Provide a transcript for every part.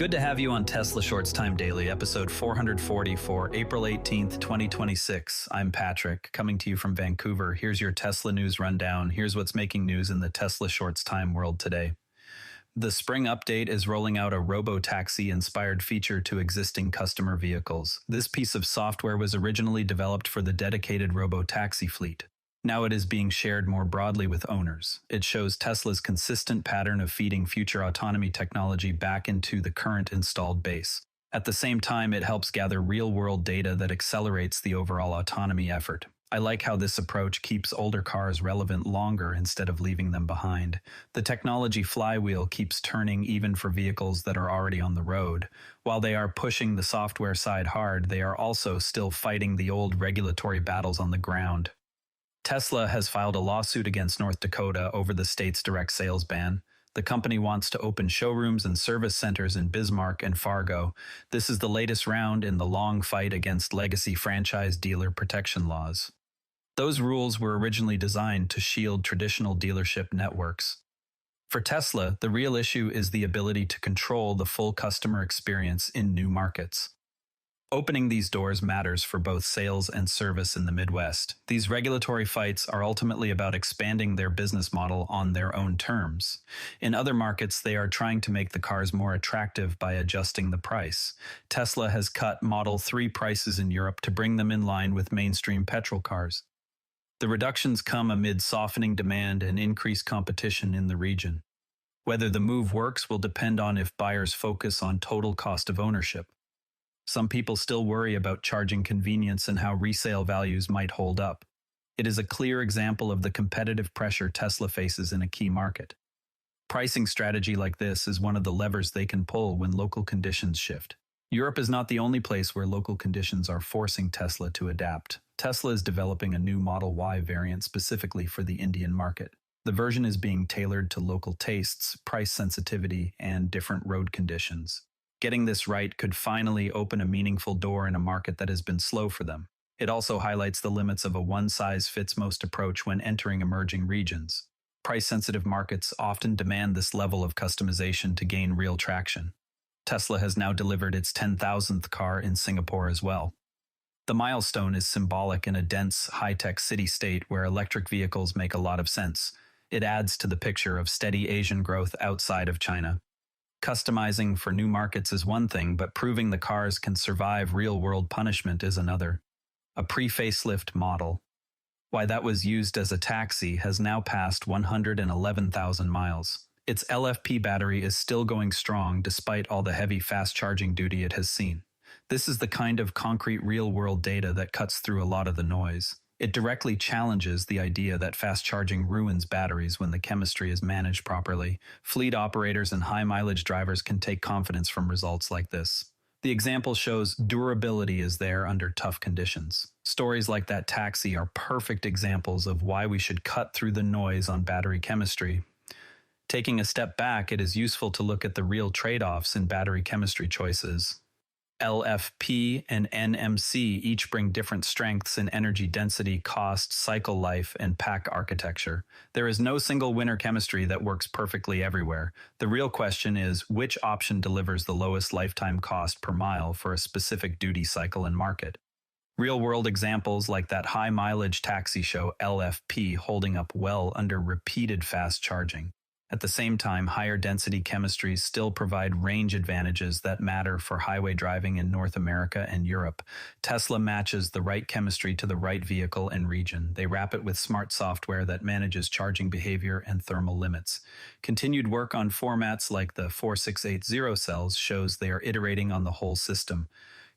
Good to have you on Tesla Shorts Time Daily, episode 440 for April 18th, 2026. I'm Patrick, coming to you from Vancouver. Here's your Tesla news rundown. Here's what's making news in the Tesla Shorts Time world today. The spring update is rolling out a robo-taxi-inspired feature to existing customer vehicles. This piece of software was originally developed for the dedicated robo-taxi fleet. Now it is being shared more broadly with owners. It shows Tesla's consistent pattern of feeding future autonomy technology back into the current installed base. At the same time, it helps gather real-world data that accelerates the overall autonomy effort. I like how this approach keeps older cars relevant longer instead of leaving them behind. The technology flywheel keeps turning even for vehicles that are already on the road. While they are pushing the software side hard, they are also still fighting the old regulatory battles on the ground. Tesla has filed a lawsuit against North Dakota over the state's direct sales ban. The company wants to open showrooms and service centers in Bismarck and Fargo. This is the latest round in the long fight against legacy franchise dealer protection laws. Those rules were originally designed to shield traditional dealership networks. For Tesla, the real issue is the ability to control the full customer experience in new markets. Opening these doors matters for both sales and service in the Midwest. These regulatory fights are ultimately about expanding their business model on their own terms. In other markets, they are trying to make the cars more attractive by adjusting the price. Tesla has cut Model 3 prices in Europe to bring them in line with mainstream petrol cars. The reductions come amid softening demand and increased competition in the region. Whether the move works will depend on if buyers focus on total cost of ownership. Some people still worry about charging convenience and how resale values might hold up. It is a clear example of the competitive pressure Tesla faces in a key market. Pricing strategy like this is one of the levers they can pull when local conditions shift. Europe is not the only place where local conditions are forcing Tesla to adapt. Tesla is developing a new Model Y variant specifically for the Indian market. The version is being tailored to local tastes, price sensitivity, and different road conditions. Getting this right could finally open a meaningful door in a market that has been slow for them. It also highlights the limits of a one-size-fits-most approach when entering emerging regions. Price-sensitive markets often demand this level of customization to gain real traction. Tesla has now delivered its 10,000th car in Singapore as well. The milestone is symbolic in a dense, high-tech city-state where electric vehicles make a lot of sense. It adds to the picture of steady Asian growth outside of China. Customizing for new markets is one thing, but proving the cars can survive real-world punishment is another. A pre-facelift model, why that was used as a taxi, has now passed 111,000 miles. Its LFP battery is still going strong despite all the heavy fast-charging duty it has seen. This is the kind of concrete real-world data that cuts through a lot of the noise. It directly challenges the idea that fast charging ruins batteries when the chemistry is managed properly. Fleet operators and high-mileage drivers can take confidence from results like this. The example shows durability is there under tough conditions. Stories like that taxi are perfect examples of why we should cut through the noise on battery chemistry. Taking a step back, it is useful to look at the real trade-offs in battery chemistry choices. LFP and NMC each bring different strengths in energy density, cost, cycle life, and pack architecture. There is no single winner chemistry that works perfectly everywhere. The real question is, which option delivers the lowest lifetime cost per mile for a specific duty cycle and market? Real-world examples like that high-mileage taxi show LFP holding up well under repeated fast charging. At the same time, higher-density chemistries still provide range advantages that matter for highway driving in North America and Europe. Tesla matches the right chemistry to the right vehicle and region. They wrap it with smart software that manages charging behavior and thermal limits. Continued work on formats like the 4680 cells shows they are iterating on the whole system.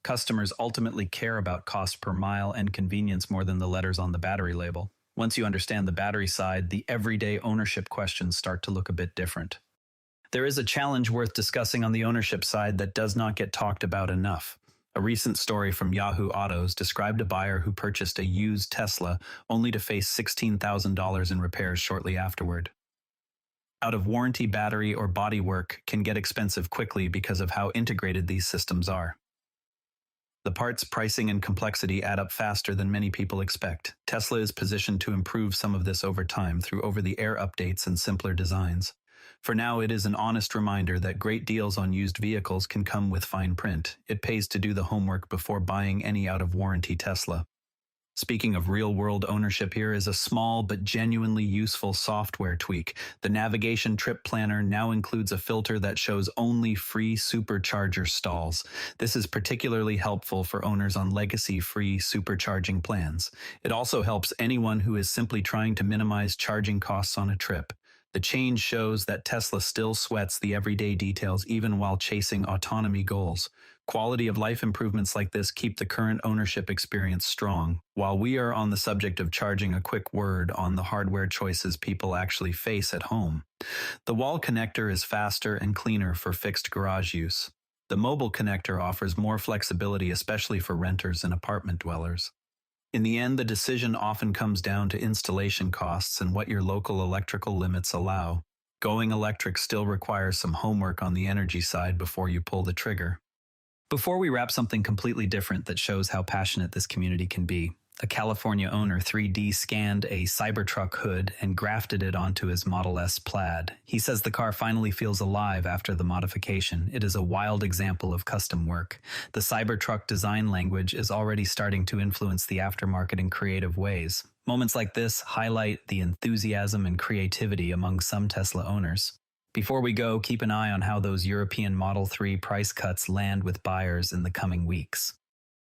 Customers ultimately care about cost per mile and convenience more than the letters on the battery label. Once you understand the battery side, the everyday ownership questions start to look a bit different. There is a challenge worth discussing on the ownership side that does not get talked about enough. A recent story from Yahoo Autos described a buyer who purchased a used Tesla only to face $16,000 in repairs shortly afterward. Out-of-warranty battery or bodywork can get expensive quickly because of how integrated these systems are. The parts, pricing, and complexity add up faster than many people expect. Tesla is positioned to improve some of this over time through over-the-air updates and simpler designs. For now, it is an honest reminder that great deals on used vehicles can come with fine print. It pays to do the homework before buying any out-of-warranty Tesla. Speaking of real-world ownership, here is a small but genuinely useful software tweak. The navigation trip planner now includes a filter that shows only free supercharger stalls. This is particularly helpful for owners on legacy-free supercharging plans. It also helps anyone who is simply trying to minimize charging costs on a trip. The change shows that Tesla still sweats the everyday details even while chasing autonomy goals. Quality of life improvements like this keep the current ownership experience strong. While we are on the subject of charging, a quick word on the hardware choices people actually face at home. The wall connector is faster and cleaner for fixed garage use. The mobile connector offers more flexibility, especially for renters and apartment dwellers. In the end, the decision often comes down to installation costs and what your local electrical limits allow. Going electric still requires some homework on the energy side before you pull the trigger. Before we wrap, something completely different that shows how passionate this community can be. A California owner 3D scanned a Cybertruck hood and grafted it onto his Model S Plaid. He says the car finally feels alive after the modification. It is a wild example of custom work. The Cybertruck design language is already starting to influence the aftermarket in creative ways. Moments like this highlight the enthusiasm and creativity among some Tesla owners. Before we go, keep an eye on how those European Model 3 price cuts land with buyers in the coming weeks.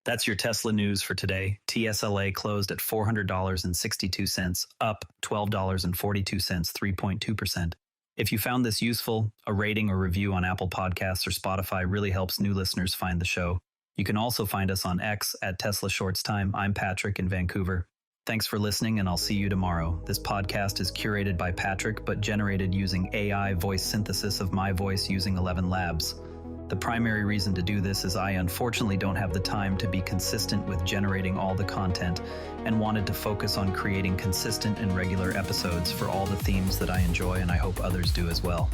That's your Tesla news for today. TSLA closed at $400.62, up $12.42, 3.2%. If you found this useful, a rating or review on Apple Podcasts or Spotify really helps new listeners find the show. You can also find us on X at Tesla Shorts Time. I'm Patrick in Vancouver. Thanks for listening, and I'll see you tomorrow. This podcast is curated by Patrick, but generated using AI voice synthesis of my voice using ElevenLabs. The primary reason to do this is I unfortunately don't have the time to be consistent with generating all the content and wanted to focus on creating consistent and regular episodes for all the themes that I enjoy, and I hope others do as well.